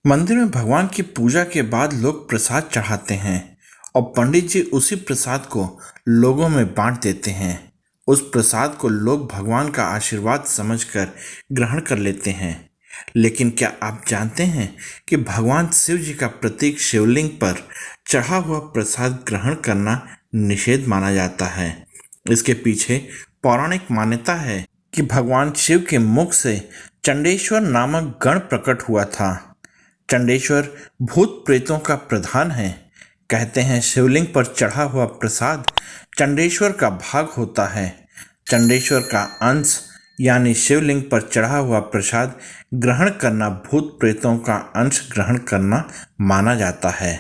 मंदिर में भगवान की पूजा के बाद लोग प्रसाद चढ़ाते हैं और पंडित जी उसी प्रसाद को लोगों में बांट देते हैं। उस प्रसाद को लोग भगवान का आशीर्वाद समझकर ग्रहण कर लेते हैं। लेकिन क्या आप जानते हैं कि भगवान शिव जी का प्रतीक शिवलिंग पर चढ़ा हुआ प्रसाद ग्रहण करना निषेध माना जाता है। इसके पीछे पौराणिक मान्यता है कि भगवान शिव के मुख से चंडेश्वर नामक गण प्रकट हुआ था। चंडेश्वर भूत प्रेतों का प्रधान है। कहते हैं शिवलिंग पर चढ़ा हुआ प्रसाद चंडेश्वर का भाग होता है। चंडेश्वर का अंश यानी शिवलिंग पर चढ़ा हुआ प्रसाद ग्रहण करना भूत प्रेतों का अंश ग्रहण करना माना जाता है।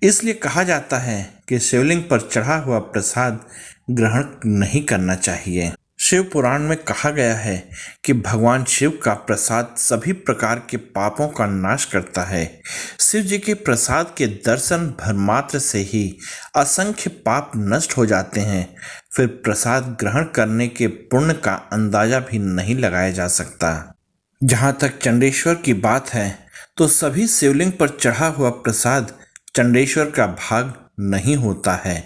इसलिए कहा जाता है कि शिवलिंग पर चढ़ा हुआ प्रसाद ग्रहण नहीं करना चाहिए। शिव पुराण में कहा गया है कि भगवान शिव का प्रसाद सभी प्रकार के पापों का नाश करता है। शिव जी के प्रसाद के दर्शन भर मात्र से ही असंख्य पाप नष्ट हो जाते हैं। फिर प्रसाद ग्रहण करने के पुण्य का अंदाजा भी नहीं लगाया जा सकता। जहाँ तक चंडेश्वर की बात है तो सभी शिवलिंग पर चढ़ा हुआ प्रसाद चंडेश्वर का भाग नहीं होता है।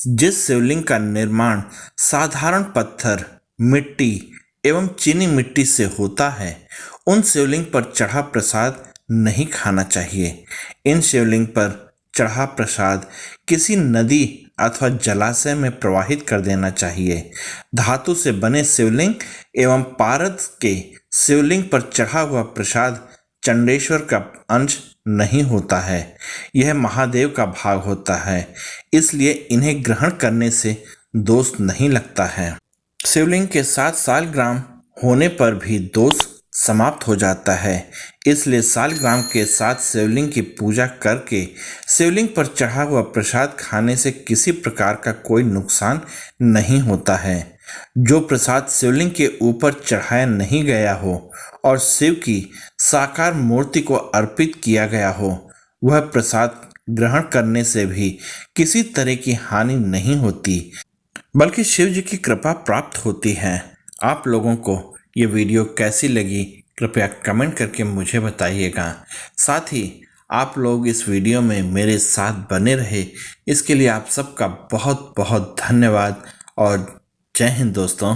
जिस शिवलिंग का निर्माण साधारण पत्थर, मिट्टी एवं चीनी मिट्टी से होता है, उन शिवलिंग पर चढ़ा प्रसाद नहीं खाना चाहिए। इन शिवलिंग पर चढ़ा प्रसाद किसी नदी अथवा जलाशय में प्रवाहित कर देना चाहिए। धातु से बने शिवलिंग एवं पारद के शिवलिंग पर चढ़ा हुआ प्रसाद चंडेश्वर का अंश नहीं होता है। यह महादेव का भाग होता है, इसलिए इन्हें ग्रहण करने से दोष नहीं लगता है। शिवलिंग के 7 सालग्राम होने पर भी दोष समाप्त हो जाता है। इसलिए सालग्राम के साथ शिवलिंग की पूजा करके शिवलिंग पर चढ़ा हुआ प्रसाद खाने से किसी प्रकार का कोई नुकसान नहीं होता है। जो प्रसाद शिवलिंग के ऊपर चढ़ाया नहीं गया हो और शिव की साकार मूर्ति को अर्पित किया गया हो, वह प्रसाद ग्रहण करने से भी किसी तरह की हानि नहीं होती, बल्कि शिव जी की कृपा प्राप्त होती है। आप लोगों को ये वीडियो कैसी लगी कृपया कमेंट करके मुझे बताइएगा। साथ ही आप लोग इस वीडियो में मेरे साथ बने रहे, इसके लिए आप सबका बहुत बहुत धन्यवाद और जय हिंद दोस्तों।